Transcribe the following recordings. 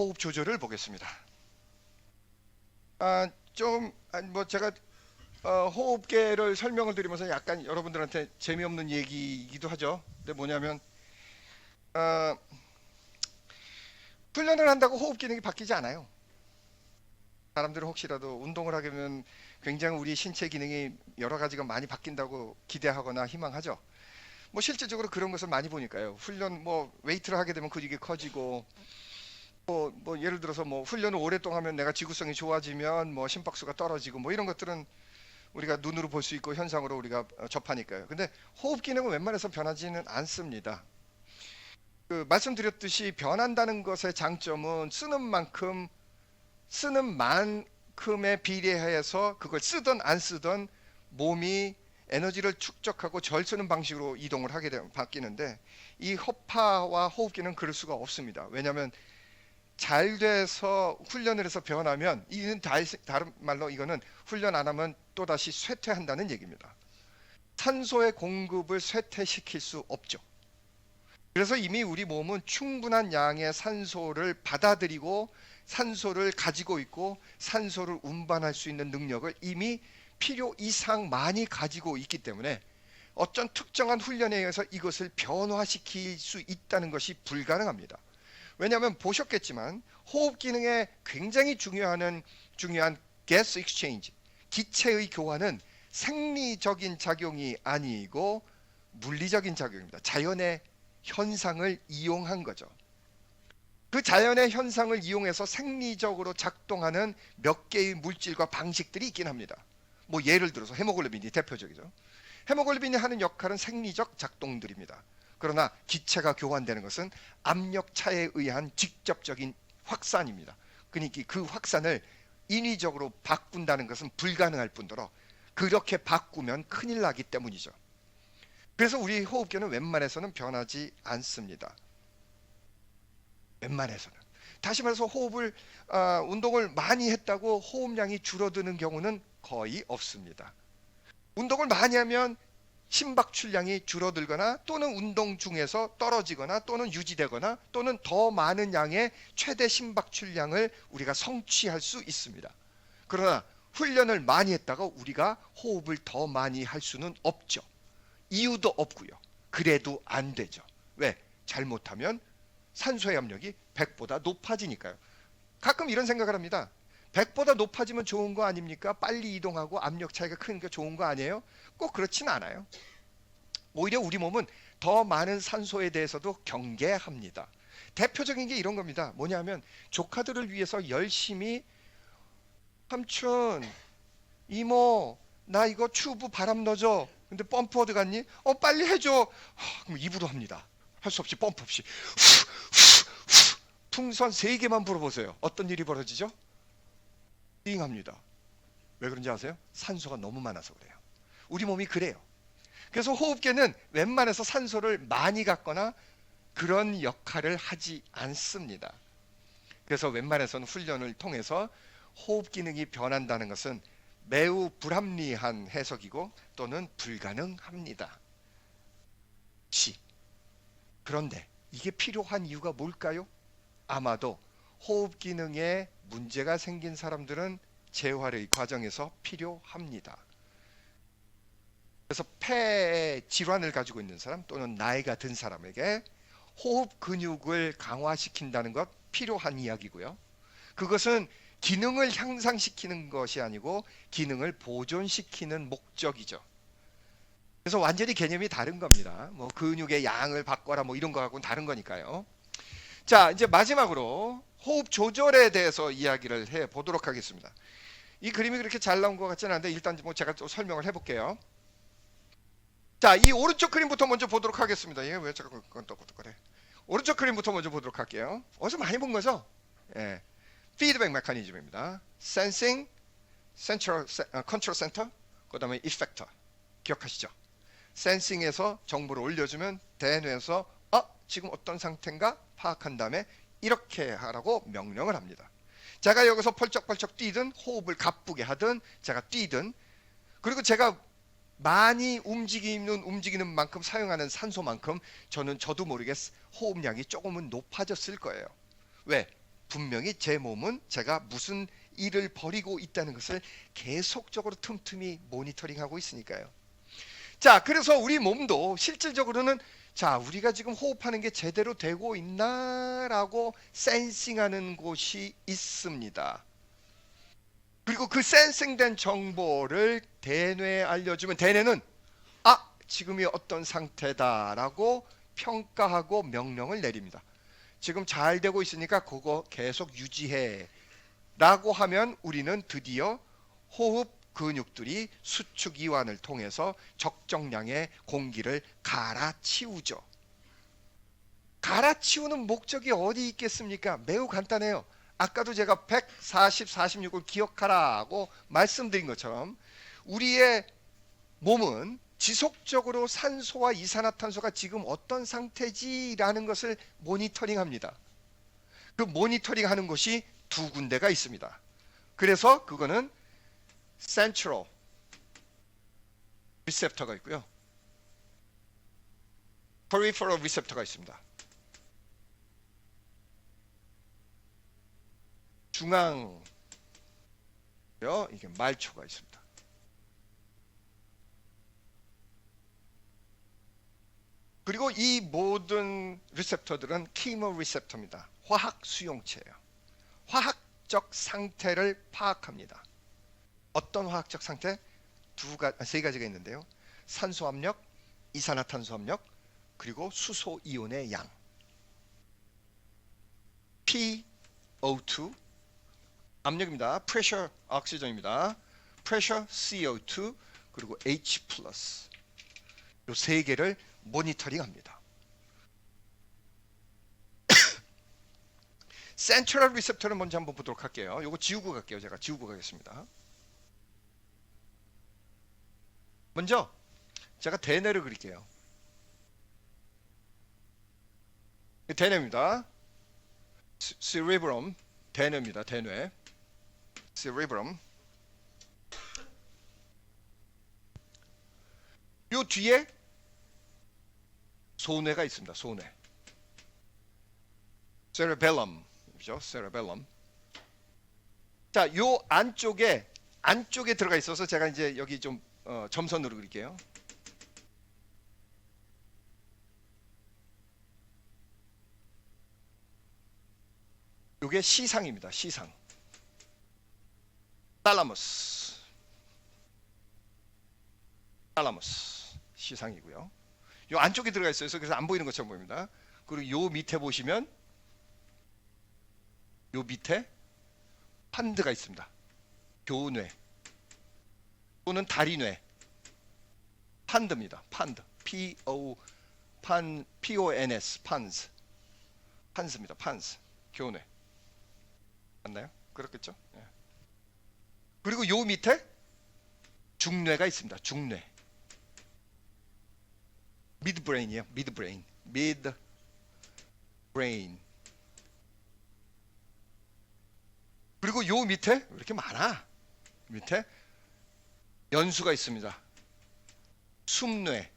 호흡 조절을 보겠습니다. 제가 호흡계를 설명을 드리면서 약간 여러분들한테 재미없는 얘기이기도 하죠. 근데 뭐냐면 어, 훈련을 한다고 호흡 기능이 바뀌지 않아요. 사람들은 혹시라도 운동을 하게 되면 굉장히 우리 신체 기능이 여러 가지가 많이 바뀐다고 기대하거나 희망하죠. 뭐 실질적으로 그런 것을 많이 보니까요. 훈련 뭐 웨이트를 하게 되면 근육이 커지고 뭐 예를 들어서 뭐 훈련을 오랫동안 하면 내가 지구성이 좋아지면 뭐 심박수가 떨어지고 뭐 이런 것들은 우리가 눈으로 볼 수 있고 현상으로 우리가 접하니까요. 근데 호흡 기능은 웬만해서 변하지는 않습니다. 말씀드렸듯이 변한다는 것의 장점은 쓰는 만큼에 비례해서 그걸 쓰든 안 쓰든 몸이 에너지를 축적하고 절 쓰는 방식으로 이동을 하게 되면 바뀌는데 이 허파와 호흡기는 그럴 수가 없습니다. 왜냐하면 잘 돼서 훈련을 해서 변하면 이는 다른 말로 이거는 훈련 안 하면 또다시 쇠퇴한다는 얘기입니다. 산소의 공급을 쇠퇴시킬 수 없죠. 그래서 이미 우리 몸은 충분한 양의 산소를 받아들이고 산소를 가지고 있고 산소를 운반할 수 있는 능력을 이미 필요 이상 많이 가지고 있기 때문에 어떤 특정한 훈련에 의해서 이것을 변화시킬 수 있다는 것이 불가능합니다. 왜냐하면 보셨겠지만 호흡 기능에 굉장히 중요한 가스 익스체인지, 기체의 교환은 생리적인 작용이 아니고 물리적인 작용입니다. 자연의 현상을 이용한 거죠. 그 자연의 현상을 이용해서 생리적으로 작동하는 몇 개의 물질과 방식들이 있긴 합니다. 뭐 예를 들어서 헤모글로빈이 대표적이죠. 헤모글로빈이 하는 역할은 생리적 작동들입니다. 그러나 기체가 교환되는 것은 압력차에 의한 직접적인 확산입니다. 그러니까 그 확산을 인위적으로 바꾼다는 것은 불가능할 뿐더러 그렇게 바꾸면 큰일 나기 때문이죠. 그래서 우리 호흡기는 웬만해서는 변하지 않습니다. 웬만해서는. 다시 말해서 운동을 많이 했다고 호흡량이 줄어드는 경우는 거의 없습니다. 운동을 많이 하면 심박출량이 줄어들거나 또는 운동 중에서 떨어지거나 또는 유지되거나 또는 더 많은 양의 최대 심박출량을 우리가 성취할 수 있습니다. 그러나 훈련을 많이 했다가 우리가 호흡을 더 많이 할 수는 없죠. 이유도 없고요. 그래도 안 되죠. 왜? 잘못하면 산소의 압력이 100보다 높아지니까요. 가끔 이런 생각을 합니다. 100보다 높아지면 좋은 거 아닙니까? 빨리 이동하고 압력 차이가 크니까 좋은 거 아니에요? 꼭 그렇진 않아요. 오히려 우리 몸은 더 많은 산소에 대해서도 경계합니다. 대표적인 게 이런 겁니다. 뭐냐면 조카들을 위해서 열심히 삼촌, 이모, 나 이거 튜브 바람 넣어줘. 근데 펌프 어디 갔니? 빨리 해줘. 그럼 입으로 합니다. 할 수 없이 펌프 없이 풍선 3개만 불어보세요. 어떤 일이 벌어지죠? 띵합니다. 왜 그런지 아세요? 산소가 너무 많아서 그래요. 우리 몸이 그래요. 그래서 호흡계는 웬만해서 산소를 많이 갖거나 그런 역할을 하지 않습니다. 그래서 웬만해서는 훈련을 통해서 호흡 기능이 변한다는 것은 매우 불합리한 해석이고 또는 불가능합니다. 그런데 이게 필요한 이유가 뭘까요? 아마도 호흡 기능에 문제가 생긴 사람들은 재활의 과정에서 필요합니다. 그래서 폐 질환을 가지고 있는 사람 또는 나이가 든 사람에게 호흡 근육을 강화시킨다는 것 필요한 이야기고요. 그것은 기능을 향상시키는 것이 아니고 기능을 보존시키는 목적이죠. 그래서 완전히 개념이 다른 겁니다. 뭐 근육의 양을 바꿔라 뭐 이런 거하고는 다른 거니까요. 자, 이제 마지막으로 호흡 조절에 대해서 이야기를 해 보도록 하겠습니다. 이 그림이 그렇게 잘 나온 것 같지는 않은데 일단 뭐 제가 또 설명을 해볼게요. 자, 이 오른쪽 그림부터 먼저 보도록 하겠습니다. 이게 왜 자꾸 끄떡끄떡거려? 오른쪽 그림부터 먼저 보도록 할게요. 어디서 많이 본 거죠? 예, 피드백 메커니즘입니다. 센싱, 컨트롤 센터, 그 다음에 이펙터. 기억하시죠? 센싱에서 정보를 올려주면 대뇌에서 지금 어떤 상태인가 파악한 다음에 이렇게 하라고 명령을 합니다. 제가 여기서 펄쩍펄쩍 뛰든 호흡을 가쁘게 하든 제가 뛰든 그리고 제가 많이 움직이는 만큼 사용하는 산소만큼 저도 모르게 호흡량이 조금은 높아졌을 거예요. 왜? 분명히 제 몸은 제가 무슨 일을 벌이고 있다는 것을 계속적으로 틈틈이 모니터링하고 있으니까요. 자, 그래서 우리 몸도 실질적으로는 자, 우리가 지금 호흡하는 게 제대로 되고 있나라고 센싱하는 곳이 있습니다. 그리고 그 센싱된 정보를 대뇌에 알려주면 대뇌는 지금이 어떤 상태다라고 평가하고 명령을 내립니다. 지금 잘 되고 있으니까 그거 계속 유지해 라고 하면 우리는 드디어 호흡 근육들이 수축 이완을 통해서 적정량의 공기를 갈아치우죠. 갈아치우는 목적이 어디 있겠습니까? 매우 간단해요. 아까도 제가 140, 46을 기억하라고 말씀드린 것처럼 우리의 몸은 지속적으로 산소와 이산화탄소가 지금 어떤 상태지라는 것을 모니터링합니다. 그 모니터링하는 곳이 두 군데가 있습니다. 그래서 그거는 Central Receptor가 있고요. Peripheral Receptor가 있습니다. 중앙 이게 말초가 있습니다. 그리고 이 모든 리셉터들은 키모 리셉터입니다. 화학 수용체예요. 화학적 상태를 파악합니다. 어떤 화학적 상태? 세 가지가 있는데요. 산소 압력, 이산화탄소 압력, 그리고 수소 이온의 양. PO2 압력입니다. pressure 오xygen입니다. pressure CO2 그리고 H+. 이 세 개를 모니터링합니다. 센트럴 리셉터를 먼저 한번 보도록 할게요. 이거 지우고 갈게요. 제가 지우고 가겠습니다. 먼저 제가 대뇌를 그릴게요. 대뇌입니다. cerebrum 대뇌입니다. 대뇌. cerebrum. 요 뒤에 소뇌가 있습니다. 소뇌. cerebellum이죠. cerebellum. 자, 요 안쪽에 들어가 있어서 제가 이제 여기 좀 점선으로 그릴게요. 요게 시상입니다. 시상. 탈라머스 시상이고요. 요 안쪽에 들어가 있어요. 그래서 안 보이는 것처럼 보입니다. 그리고 요 밑에 보시면 요 밑에 판드가 있습니다. 교뇌 또는 다리뇌. 판드입니다. 판드. PONS 판스입니다. 판스. 교뇌. 맞나요? 그렇겠죠? 예. 그리고 요 밑에 중뇌가 있습니다. 중뇌. midbrain이에요. midbrain. 그리고 요 밑에 왜 이렇게 많아? 밑에 연수가 있습니다. 숨뇌.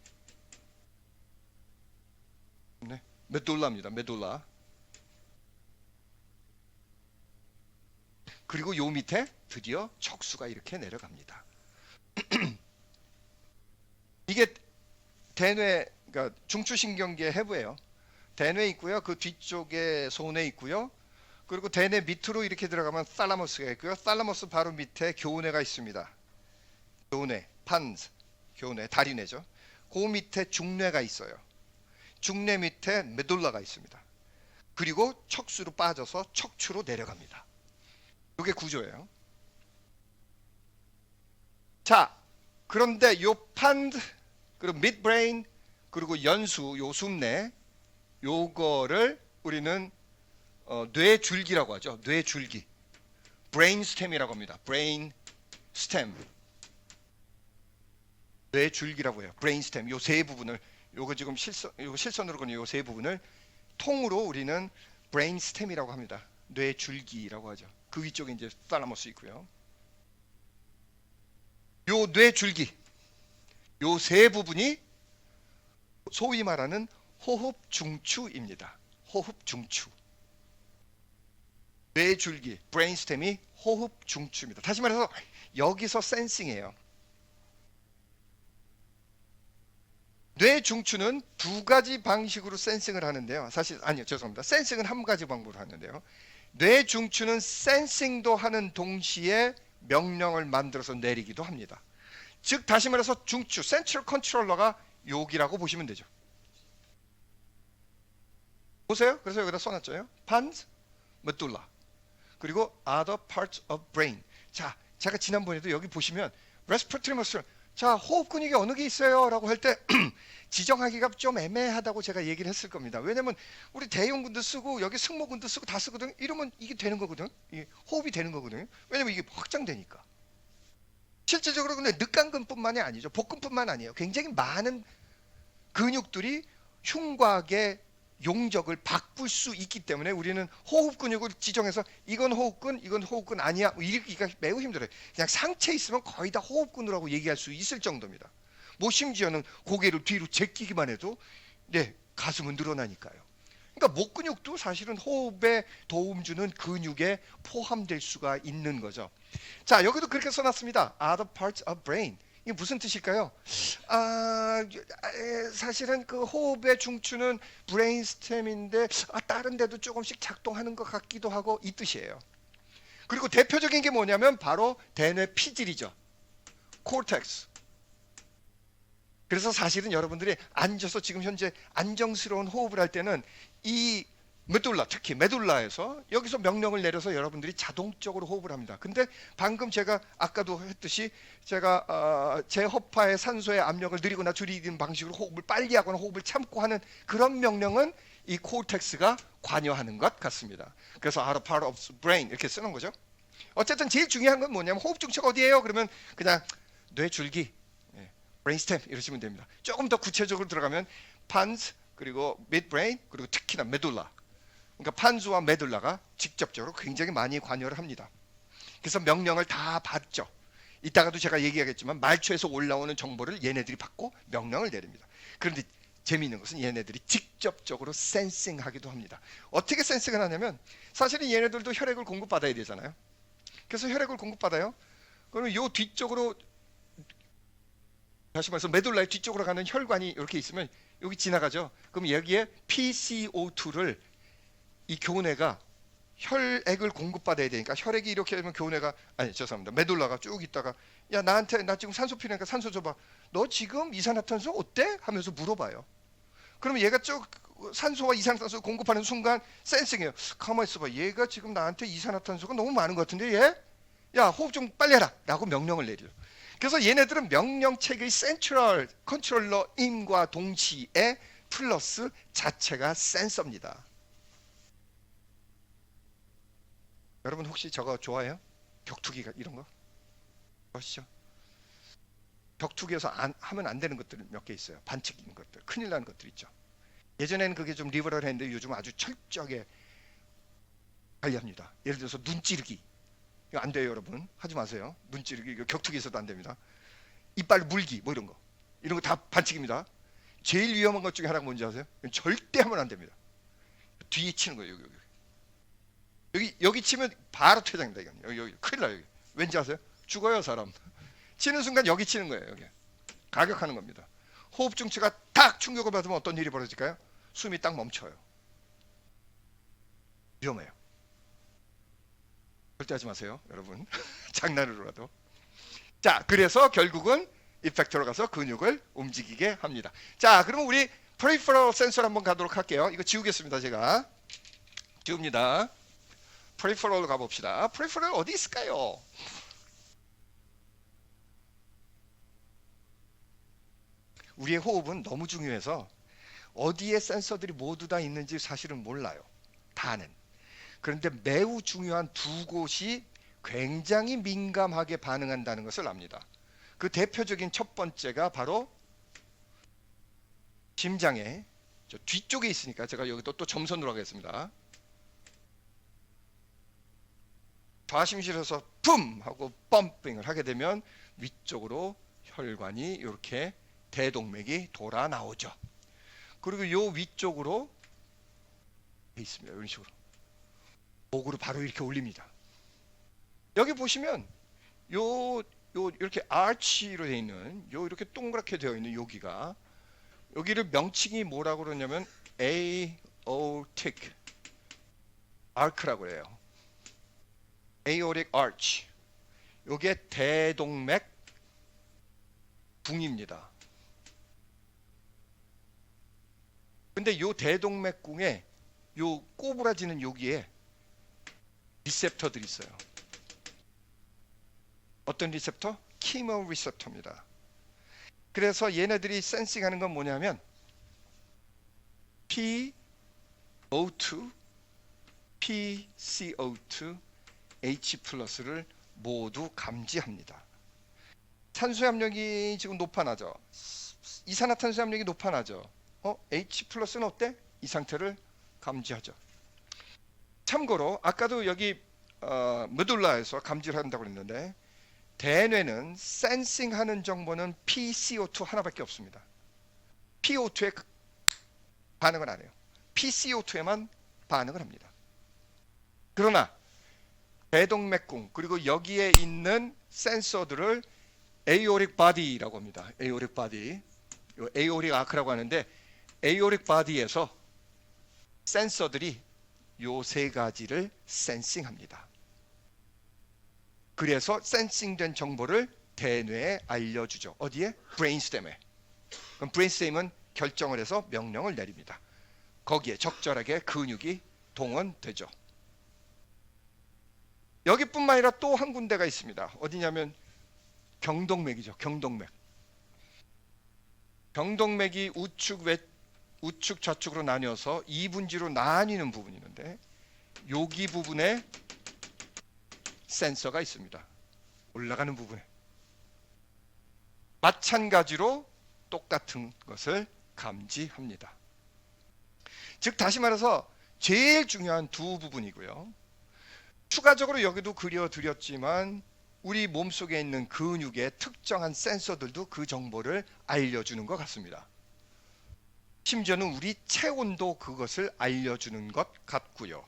네. 메돌라입니다. 메돌라. 그리고 요 밑에 드디어 척수가 이렇게 내려갑니다. 이게 대뇌, 그러니까 중추신경계 해부예요. 대뇌 있고요. 그 뒤쪽에 소뇌 있고요. 그리고 대뇌 밑으로 이렇게 들어가면 탈라머스가 있고요. 탈라머스 바로 밑에 교뇌가 있습니다. 교뇌, 판스, 교뇌, 다리뇌죠. 그 밑에 중뇌가 있어요. 중뇌 밑에 메돌라가 있습니다. 그리고 척수로 빠져서 척추로 내려갑니다. 이게 구조예요. 자, 그런데 요 판드 그리고 midbrain 그리고 연수 요 숨뇌 요거를 우리는 뇌줄기라고 하죠. 뇌줄기. brainstem이라고 합니다. brainstem. 뇌줄기라고 해요. brainstem. 요 세 부분을 요거 지금 실선으로 그리는 요 세 부분을 통으로 우리는 brainstem이라고 합니다. 뇌줄기라고 하죠. 그 위쪽에 이제 탈라머스 있고요. 요 뇌줄기 요 세 부분이 소위 말하는 호흡 중추입니다. 호흡 중추. 뇌줄기, 브레인스템이 호흡 중추입니다. 다시 말해서 여기서 센싱이에요. 뇌 중추는 두 가지 방식으로 센싱을 하는데요. 사실 아니요, 죄송합니다. 센싱은 한 가지 방법으로 하는데요. 뇌 중추는 센싱도 하는 동시에 명령을 만들어서 내리기도 합니다. 즉 다시 말해서 중추, 센트럴 컨트롤러가 여기라고 보시면 되죠. 보세요. 그래서 여기다 써놨죠. pons, medulla. 그리고 other parts of brain. 자, 제가 지난번에도 여기 보시면 respiratory muscle. 자, 호흡 근육이 어느 게 있어요? 라고 할 때 지정하기가 좀 애매하다고 제가 얘기를 했을 겁니다. 왜냐면 우리 대흉근도 쓰고 여기 승모근도 쓰고 다 쓰거든요. 이러면 이게 되는 거거든요. 이게 호흡이 되는 거거든요. 왜냐면 이게 확장되니까. 실질적으로 근데 늑간근뿐만이 아니죠. 복근뿐만 아니에요. 굉장히 많은 근육들이 흉곽의 용적을 바꿀 수 있기 때문에 우리는 호흡 근육을 지정해서 이건 호흡근, 이건 호흡근 아니야. 이르기가 매우 힘들어요. 그냥 상체에 있으면 거의 다 호흡근이라고 얘기할 수 있을 정도입니다. 뭐 심지어는 고개를 뒤로 제끼기만 해도 네, 가슴은 늘어나니까요. 그러니까 목 근육도 사실은 호흡에 도움 주는 근육에 포함될 수가 있는 거죠. 자, 여기도 그렇게 써놨습니다. Other parts of brain. 이게 무슨 뜻일까요? 사실은 그 호흡의 중추는 브레인스템인데 다른 데도 조금씩 작동하는 것 같기도 하고 이 뜻이에요. 그리고 대표적인 게 뭐냐면 바로 대뇌 피질이죠. 코르텍스. 그래서 사실은 여러분들이 앉아서 지금 현재 안정스러운 호흡을 할 때는 이 메둘라, 특히 메둘라에서 여기서 명령을 내려서 여러분들이 자동적으로 호흡을 합니다. 근데 방금 제가 아까도 했듯이 제가 제 허파의 산소의 압력을 느리거나 줄이는 방식으로 호흡을 빨리 하거나 호흡을 참고 하는 그런 명령은 이 코르텍스가 관여하는 것 같습니다. 그래서 out of part of brain 이렇게 쓰는 거죠. 어쨌든 제일 중요한 건 뭐냐면 호흡 중추가 어디예요? 그러면 그냥 뇌줄기, 브레인스템 이러시면 됩니다. 조금 더 구체적으로 들어가면 pons 그리고 midbrain 그리고 특히나 메둘라. 그러니까 판수와 메둘라가 직접적으로 굉장히 많이 관여를 합니다. 그래서 명령을 다 받죠. 이따가도 제가 얘기하겠지만 말초에서 올라오는 정보를 얘네들이 받고 명령을 내립니다. 그런데 재미있는 것은 얘네들이 직접적으로 센싱하기도 합니다. 어떻게 센싱을 하냐면 사실은 얘네들도 혈액을 공급받아야 되잖아요. 그래서 혈액을 공급받아요. 그러면 요 뒤쪽으로 다시 말해서 메둘라의 뒤쪽으로 가는 혈관이 이렇게 있으면 여기 지나가죠. 그럼 여기에 PCO2를 이 교내가 혈액을 공급받아야 되니까 혈액이 이렇게 되면 교내가 아니 죄송합니다. 메둘라가 쭉 있다가 야 나한테 나 지금 산소 필요하니까 산소 줘봐. 너 지금 이산화탄소 어때? 하면서 물어봐요. 그러면 얘가 쭉 산소와 이산화탄소 공급하는 순간 센싱해요. 가만히 있어봐. 얘가 지금 나한테 이산화탄소가 너무 많은 것 같은데 얘? 야 호흡 좀 빨리 해라 라고 명령을 내려요. 그래서 얘네들은 명령체계의 센트럴 컨트롤러임과 동시에 플러스 자체가 센서입니다. 여러분 혹시 저거 좋아해요? 격투기가 이런 거? 아시죠? 격투기에서 하면 안 되는 것들 몇 개 있어요. 반칙인 것들, 큰일 나는 것들 있죠. 예전에는 그게 좀 리버럴했는데 요즘 아주 철저하게 관리합니다. 예를 들어서 눈 찌르기 이거 안 돼요, 여러분. 하지 마세요. 눈 찌르기 이거 격투기에서도 안 됩니다. 이빨 물기 뭐 이런 거 다 반칙입니다. 제일 위험한 것 중에 하나가 뭔지 아세요? 절대 하면 안 됩니다. 뒤에 치는 거예요. 여기 치면 바로 퇴장입니다. 이건 여기 큰일 나요. 여기. 왠지 아세요? 죽어요 사람. 치는 순간 여기 치는 거예요. 여기 가격하는 겁니다. 호흡 중추가 딱 충격을 받으면 어떤 일이 벌어질까요? 숨이 딱 멈춰요. 위험해요. 절대 하지 마세요, 여러분. 장난으로라도. 자, 그래서 결국은 이펙터로 가서 근육을 움직이게 합니다. 자, 그러면 우리 peripheral 센서를 한번 가도록 할게요. 이거 지우겠습니다, 제가. 지웁니다. peripheral로 가봅시다. peripheral 어디 있을까요? 우리의 호흡은 너무 중요해서 어디에 센서들이 모두 다 있는지 사실은 몰라요. 다는. 그런데 매우 중요한 두 곳이 굉장히 민감하게 반응한다는 것을 압니다. 그 대표적인 첫 번째가 바로 심장의 저 뒤쪽에 있으니까 제가 여기 또 점선으로 하겠습니다. 좌심실에서 품 하고 펌핑을 하게 되면 위쪽으로 혈관이 이렇게 대동맥이 돌아 나오죠. 그리고 요 위쪽으로 있습니다. 이런 식으로. 목으로 바로 이렇게 올립니다. 여기 보시면 요 이렇게 아치로 되어 있는 요 이렇게 동그랗게 되어 있는 여기가 여기를 명칭이 뭐라고 그러냐면 aortic arc라고 해요. aortic arch. 요게 대동맥 붕입니다. 근데 요 대동맥궁에 요 꼬부라지는 여기에 리셉터들이 있어요. 어떤 리셉터? 키모 리셉터입니다. 그래서 얘네들이 센싱하는 건 뭐냐면 PO2, PCO2, H+를 모두 감지합니다. 탄수의 함량이 지금 높아나죠. 이산화탄소 함량이 높아나죠. H+는 어때? 이 상태를 감지하죠. 참고로 아까도 여기 메둘라에서 감지를 한다고 그랬는데 대뇌는 센싱하는 정보는 PCO2 하나밖에 없습니다. PO2에 반응을 안 해요. PCO2에만 반응을 합니다. 그러나 대동맥궁 그리고 여기에 있는 센서들을 aortic body라고 합니다. aortic body, aortic arc라고 하는데 aortic body에서 센서들이 요 세 가지를 센싱합니다. 그래서 센싱된 정보를 대뇌에 알려주죠. 어디에? 브레인스템에. 그럼 브레인스템은 결정을 해서 명령을 내립니다. 거기에 적절하게 근육이 동원되죠. 여기뿐만 아니라 또 한 군데가 있습니다. 어디냐면 경동맥이죠. 경동맥. 경동맥이 우측 좌측으로 나뉘어서 2분지로 나뉘는 부분이 있는데 여기 부분에 센서가 있습니다. 올라가는 부분에. 마찬가지로 똑같은 것을 감지합니다. 즉 다시 말해서 제일 중요한 두 부분이고요. 추가적으로 여기도 그려드렸지만 우리 몸속에 있는 근육의 특정한 센서들도 그 정보를 알려주는 것 같습니다. 심지어는 우리 체온도 그것을 알려주는 것 같고요.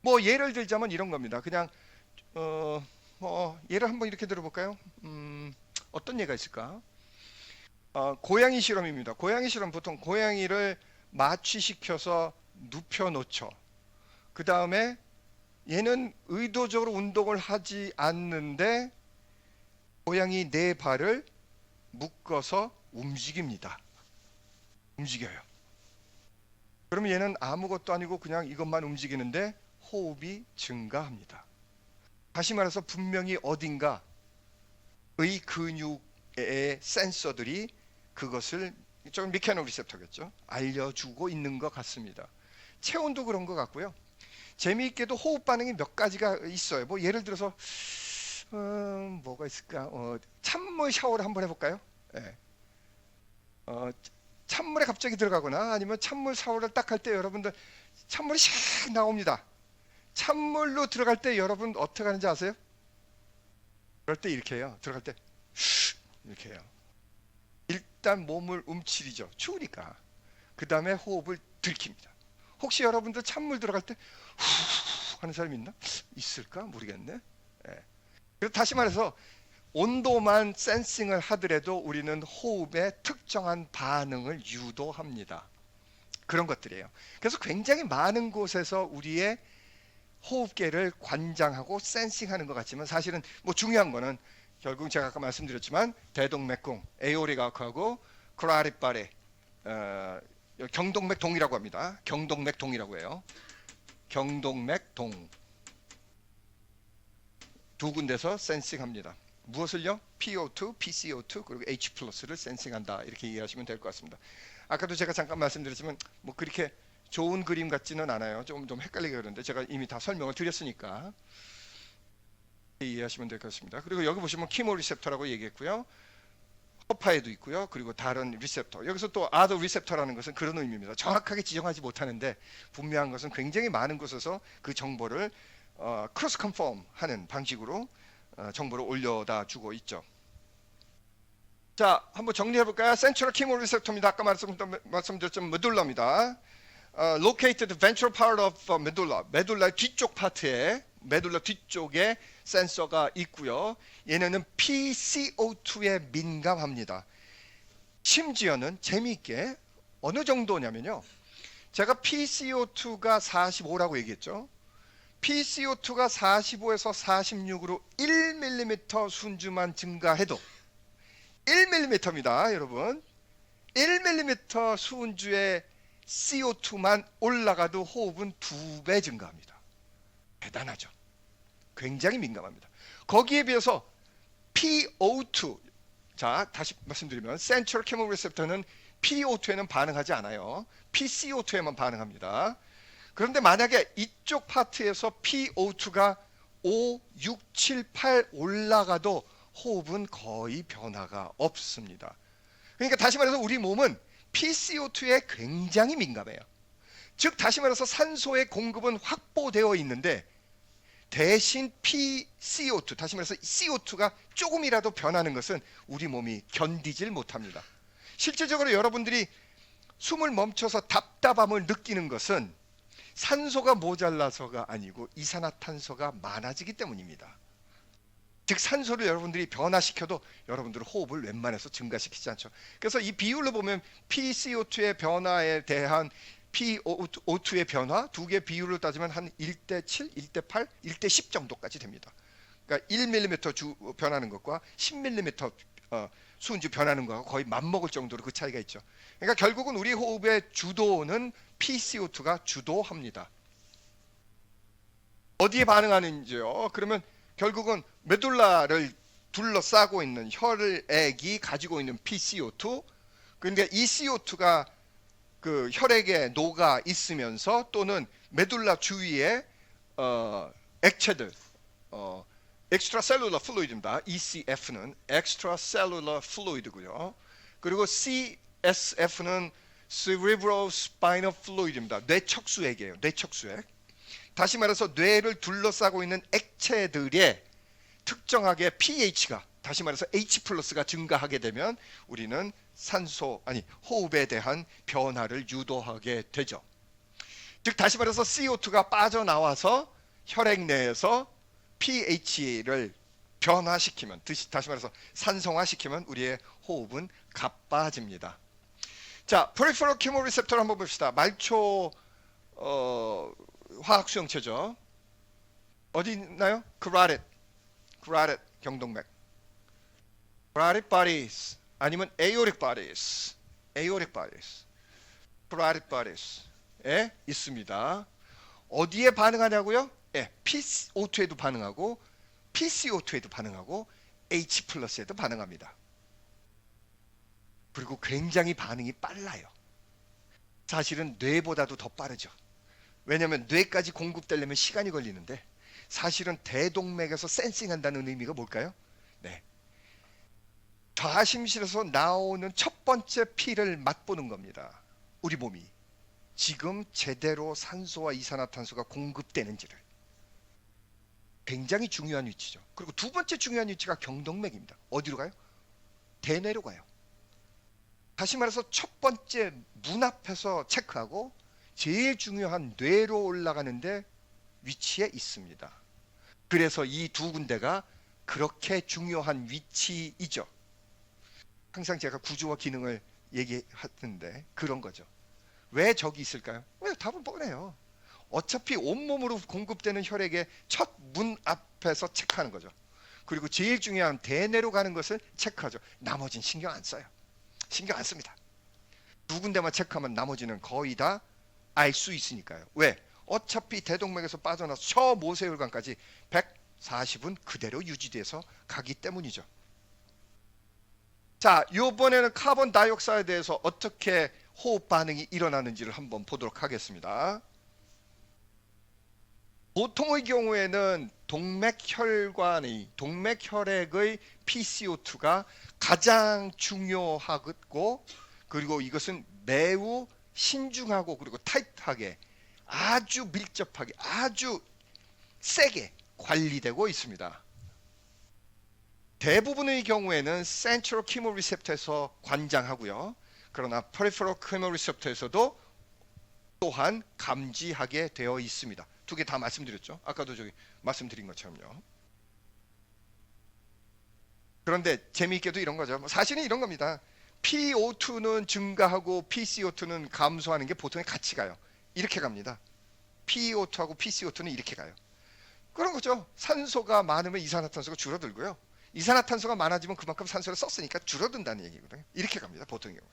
뭐 예를 들자면 이런 겁니다. 그냥 예를 한번 이렇게 들어볼까요? 어떤 예가 있을까? 고양이 실험입니다. 고양이 실험 보통 고양이를 마취시켜서 눕혀놓죠. 그 다음에 얘는 의도적으로 운동을 하지 않는데 고양이 네 발을 묶어서 움직입니다. 움직여요. 그러면 얘는 아무것도 아니고 그냥 이것만 움직이는데 호흡이 증가합니다. 다시 말해서 분명히 어딘가 의 근육의 센서들이 그것을 조금 미케노 리셉터겠죠. 알려주고 있는 것 같습니다. 체온도 그런 것 같고요. 재미있게도 호흡 반응이 몇 가지가 있어요. 뭐 예를 들어서 뭐가 있을까? 찬물 샤워를 한번 해볼까요? 네. 찬물에 갑자기 들어가거나 아니면 찬물 샤워를 딱 할 때 여러분들 찬물이 샥 나옵니다. 찬물로 들어갈 때 여러분 어떻게 하는지 아세요? 그럴 때 이렇게 해요. 들어갈 때 이렇게 해요. 일단 몸을 움츠리죠. 추우니까. 그 다음에 호흡을 들킵니다. 혹시 여러분들 찬물 들어갈 때 후 하는 사람이 있나? 있을까? 모르겠네. 예. 그래서 다시 말해서 온도만 센싱을 하더라도 우리는 호흡에 특정한 반응을 유도합니다. 그런 것들이에요. 그래서 굉장히 많은 곳에서 우리의 호흡계를 관장하고 센싱하는 것 같지만 사실은 뭐 중요한 거는 결국 제가 아까 말씀드렸지만 대동맥궁, 에오릭 아크하고 코라릭 바레, 경동맥 동이라고 합니다. 경동맥 동이라고 해요. 경동맥 동. 두 군데서 센싱합니다. 무엇을요? PO2, PCO2 그리고 H+를 센싱한다. 이렇게 이해하시면 될 것 같습니다. 아까도 제가 잠깐 말씀드렸지만 뭐 그렇게 좋은 그림 같지는 않아요. 좀 헷갈리게 그러는데 제가 이미 다 설명을 드렸으니까 이해하시면 될 것 같습니다. 그리고 여기 보시면 키모 리셉터라고 얘기했고요. 허파에도 있고요. 그리고 다른 리셉터. 여기서 또 other 리셉터라는 것은 그런 의미입니다. 정확하게 지정하지 못하는데 분명한 것은 굉장히 많은 곳에서 그 정보를 크로스 컨펌 하는 방식으로 정보를 올려다 주고 있죠. 자, 한번 정리해 볼까요? 센트럴 키모 리셉터입니다. 아까 말씀드렸지만 메둘라입니다. located ventral part of medulla. 메둘라 뒤쪽 파트에 메둘라 뒤쪽에 센서가 있고요. 얘네는 PCO2에 민감합니다. 심지어는 재미있게 어느 정도냐면요. 제가 PCO2가 45라고 얘기했죠. PCO2가 45에서 46으로 1mm 순주만 증가해도 1mm입니다, 여러분. 1mm 순주의 CO2만 올라가도 호흡은 2배 증가합니다. 대단하죠. 굉장히 민감합니다. 거기에 비해서 PO2, 자 다시 말씀드리면 Central Chemoreceptor는 PO2에는 반응하지 않아요. PCO2에만 반응합니다. 그런데 만약에 이쪽 파트에서 PO2가 5, 6, 7, 8 올라가도 호흡은 거의 변화가 없습니다. 그러니까 다시 말해서 우리 몸은 PCO2에 굉장히 민감해요. 즉 다시 말해서 산소의 공급은 확보되어 있는데 대신 PCO2, 다시 말해서 CO2가 조금이라도 변하는 것은 우리 몸이 견디질 못합니다. 실제적으로 여러분들이 숨을 멈춰서 답답함을 느끼는 것은 산소가 모자라서가 아니고 이산화탄소가 많아지기 때문입니다. 즉 산소를 여러분들이 변화시켜도 여러분들은 호흡을 웬만해서 증가시키지 않죠. 그래서 이 비율로 보면 PCO2의 변화에 대한 PO2의 변화 두 개의 비율로 따지면 한 1대 7, 1대 8, 1대 10 정도까지 됩니다. 그러니까 1mm 변하는 것과 10mm 수은주 변하는 것과 거의 맞먹을 정도로 그 차이가 있죠. 그러니까 결국은 우리 호흡의 주도는 PCO2가 주도합니다. 어디에 반응하는지요? 그러면 결국은 메둘라를 둘러싸고 있는 혈액이 가지고 있는 PCO2, 그런데 이 CO2가 그 혈액에 녹아 있으면서 또는 메둘라 주위에 액체들, extracellular fluid입니다. ECF는 extracellular fluid고요. 그리고 CSF는 cerebrospinal fluid입니다. 뇌척수액이에요. 뇌척수액. 다시 말해서 뇌를 둘러싸고 있는 액체들의 특정하게 pH가 다시 말해서 H+가 증가하게 되면 우리는 호흡에 대한 변화를 유도하게 되죠. 즉 다시 말해서 CO2가 빠져나와서 혈액 내에서 pH를 변화시키면, 다시 말해서 산성화시키면 우리의 호흡은 가빠집니다. 자, peripheral chemoreceptor 한번 봅시다. 말초 화학 수용체죠. 어디 있나요? carotid 경동맥. carotid bodies 아니면 aortic bodies. carotid bodies에 있습니다. 어디에 반응하냐고요? 예, PO2에도 반응하고 PCO2에도 반응하고 H+에도 반응합니다. 그리고 굉장히 반응이 빨라요. 사실은 뇌보다도 더 빠르죠. 왜냐하면 뇌까지 공급되려면 시간이 걸리는데 사실은 대동맥에서 센싱한다는 의미가 뭘까요? 네, 좌심실에서 나오는 첫 번째 피를 맛보는 겁니다. 우리 몸이 지금 제대로 산소와 이산화탄소가 공급되는지를. 굉장히 중요한 위치죠. 그리고 두 번째 중요한 위치가 경동맥입니다. 어디로 가요? 대뇌로 가요. 다시 말해서 첫 번째 문 앞에서 체크하고 제일 중요한 뇌로 올라가는데 위치에 있습니다. 그래서 이 두 군데가 그렇게 중요한 위치이죠. 항상 제가 구조와 기능을 얘기하는데 그런 거죠. 왜 저기 있을까요? 왜? 답은 뻔해요. 어차피 온몸으로 공급되는 혈액의 첫 문 앞에서 체크하는 거죠. 그리고 제일 중요한 대뇌로 가는 것을 체크하죠. 나머지는 신경 안 써요. 신경 안 씁니다. 두 군데만 체크하면 나머지는 거의 다 알 수 있으니까요. 왜? 어차피 대동맥에서 빠져나서 저 모세혈관까지 140은 그대로 유지돼서 가기 때문이죠. 자, 이번에는 카본 다이옥사이드에서 어떻게 호흡 반응이 일어나는지를 한번 보도록 하겠습니다. 보통의 경우에는 동맥혈액의 PCO2가 가장 중요하고, 그리고 이것은 매우 신중하고 그리고 타이트하게 아주 밀접하게 아주 세게 관리되고 있습니다. 대부분의 경우에는 Central Chemoreceptor에서 관장하고요. 그러나 Peripheral Chemoreceptor에서도 또한 감지하게 되어 있습니다. 두 개 다 말씀드렸죠. 아까도 저기 말씀드린 것처럼요. 그런데 재미있게도 이런 거죠. 사실은 이런 겁니다. PO2는 증가하고 PCO2는 감소하는 게 보통의 같이 가요. 이렇게 갑니다. PO2하고 PCO2는 이렇게 가요. 그런 거죠. 산소가 많으면 이산화탄소가 줄어들고요. 이산화탄소가 많아지면 그만큼 산소를 썼으니까 줄어든다는 얘기거든요. 이렇게 갑니다. 보통의 경우.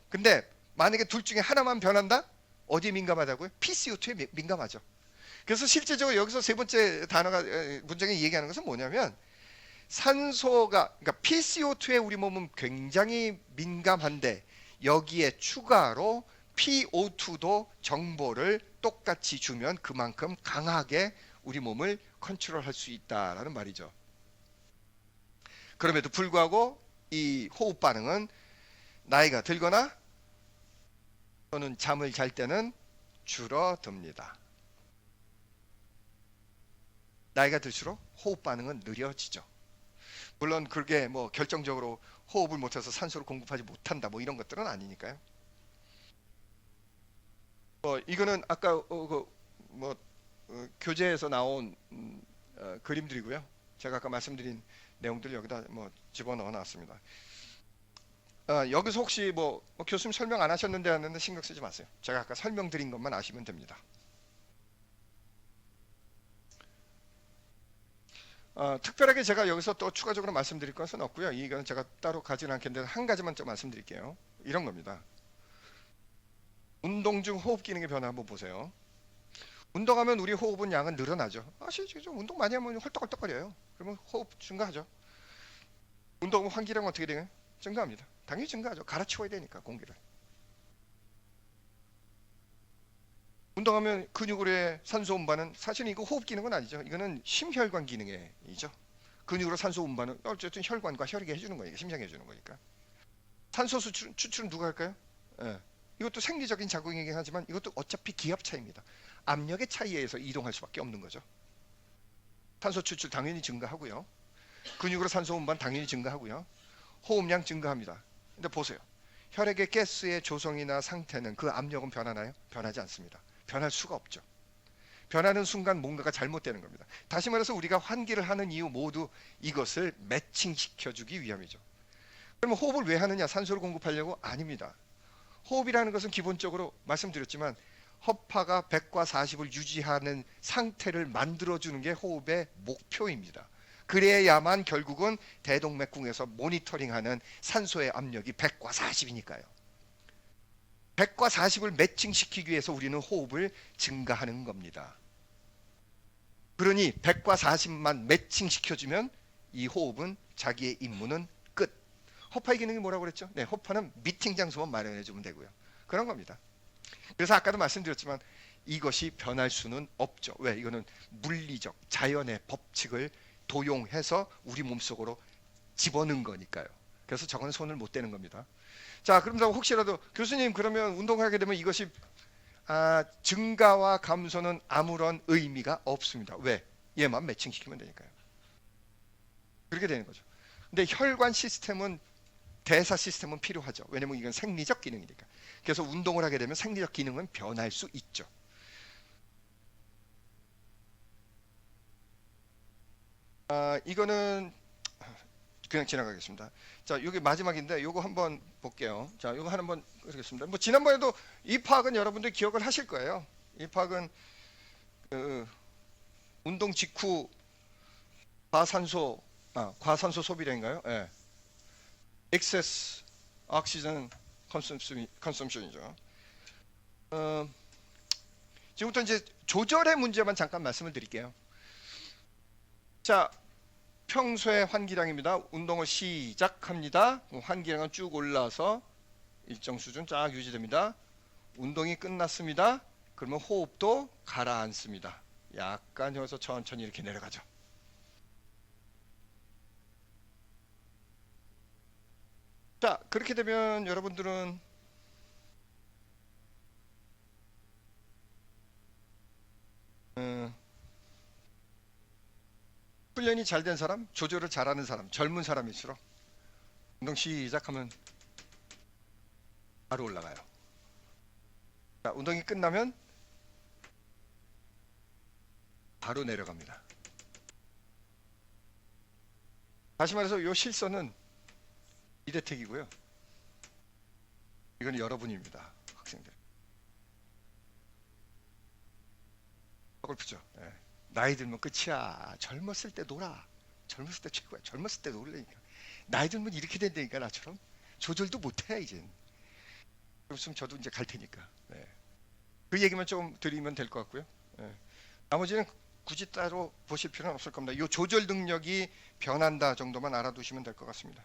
근데 만약에 둘 중에 하나만 변한다? 어디에 민감하다고요? PCO2에 민감하죠. 그래서 실제적으로 여기서 세 번째 단어가 문장에 얘기하는 것은 뭐냐면 산소가 그러니까 PCO2에 우리 몸은 굉장히 민감한데 여기에 추가로 PO2도 정보를 똑같이 주면 그만큼 강하게 우리 몸을 컨트롤할 수 있다라는 말이죠. 그럼에도 불구하고 이 호흡 반응은 나이가 들거나 또는 잠을 잘 때는 줄어듭니다. 나이가 들수록 호흡 반응은 느려지죠. 물론 그게 뭐 결정적으로 호흡을 못해서 산소를 공급하지 못한다 뭐 이런 것들은 아니니까요. 이거는 아까 교재에서 나온 그림들이고요. 제가 아까 말씀드린 내용들 여기다 집어넣어 놨습니다. 여기서 혹시 교수님 설명 안 하셨는데 하는데 신경 쓰지 마세요. 제가 아까 설명드린 것만 아시면 됩니다. 특별하게 제가 여기서 또 추가적으로 말씀드릴 것은 없고요. 이거는 제가 따로 가지는 않겠는데 한 가지만 좀 말씀드릴게요. 이런 겁니다. 운동 중 호흡 기능의 변화 한번 보세요. 운동하면 우리 호흡은 양은 늘어나죠. 아시죠? 운동 많이 하면 헐떡헐떡거려요. 그러면 호흡 증가하죠. 운동하면 환기량 어떻게 돼요? 증가합니다. 당연히 증가하죠. 갈아치워야 되니까 공기를. 운동하면 근육으로의 산소 운반은 사실은 이거 호흡 기능은 아니죠. 이거는 심혈관 기능이죠. 근육으로 산소 운반은 어쨌든 혈관과 혈액이 해주는 거니까 심장이 해주는 거니까. 산소 추출은 누가 할까요? 예. 이것도 생리적인 작용이긴 하지만 이것도 어차피 기압 차이입니다. 압력의 차이에 의해서 이동할 수밖에 없는 거죠. 산소 추출 당연히 증가하고요. 근육으로 산소 운반 당연히 증가하고요. 호흡량 증가합니다. 근데 보세요. 혈액의 가스의 조성이나 상태는 그 압력은 변하나요? 변하지 않습니다. 변할 수가 없죠. 변하는 순간 뭔가가 잘못되는 겁니다. 다시 말해서 우리가 환기를 하는 이유 모두 이것을 매칭시켜주기 위함이죠. 그러면 호흡을 왜 하느냐? 산소를 공급하려고? 아닙니다. 호흡이라는 것은 기본적으로 말씀드렸지만 허파가 100과 40을 유지하는 상태를 만들어주는 게 호흡의 목표입니다. 그래야만 결국은 대동맥궁에서 모니터링하는 산소의 압력이 100과 40이니까요. 100과 40을 매칭시키기 위해서 우리는 호흡을 증가하는 겁니다. 그러니 100과 40만 매칭시켜주면 이 호흡은 자기의 임무는 끝. 허파의 기능이 뭐라고 그랬죠? 네, 허파는 미팅 장소만 마련해주면 되고요. 그런 겁니다. 그래서 아까도 말씀드렸지만 이것이 변할 수는 없죠. 왜? 이거는 물리적 자연의 법칙을 도용해서 우리 몸속으로 집어넣은 거니까요. 그래서 저건 손을 못 대는 겁니다. 자, 그럼 혹시라도 교수님 그러면 운동하게 되면 이것이 증가와 감소는 아무런 의미가 없습니다. 왜? 얘만 매칭시키면 되니까요. 그렇게 되는 거죠. 근데 혈관 시스템은 대사 시스템은 필요하죠. 왜냐면 이건 생리적 기능이니까. 그래서 운동을 하게 되면 생리적 기능은 변할 수 있죠. 이거는 그냥 지나가겠습니다. 자, 여기 마지막인데 요거 한번 볼게요. 자, 요거 한번 그러겠습니다. 지난번에도 이 파악은 여러분들 기억을 하실 거예요. 이 파악은 운동 직후 과산소 소비량인가요? 예. excess oxygen consumption이죠. 지금부터 이제 조절의 문제만 잠깐 말씀을 드릴게요. 자, 평소의 환기량입니다. 운동을 시작합니다. 환기량은 쭉 올라서 일정 수준 쫙 유지됩니다. 운동이 끝났습니다. 그러면 호흡도 가라앉습니다. 약간 여기서 천천히 이렇게 내려가죠. 자, 그렇게 되면 여러분들은 훈련이 잘 된 사람, 조절을 잘하는 사람, 젊은 사람일수록 운동 시작하면 바로 올라가요. 자, 운동이 끝나면 바로 내려갑니다. 다시 말해서 이 실선은 이대택이고요. 이건 여러분입니다. 학생들. 골프죠. 예. 나이 들면 끝이야. 젊었을 때 놀아. 젊었을 때 최고야. 젊었을 때 놀라니까. 나이 들면 이렇게 된다니까 나처럼. 조절도 못해 이젠. 그럼 저도 이제 갈 테니까. 네. 그 얘기만 좀 드리면 될 것 같고요. 예. 나머지는 굳이 따로 보실 필요는 없을 겁니다. 이 조절 능력이 변한다 정도만 알아두시면 될 것 같습니다.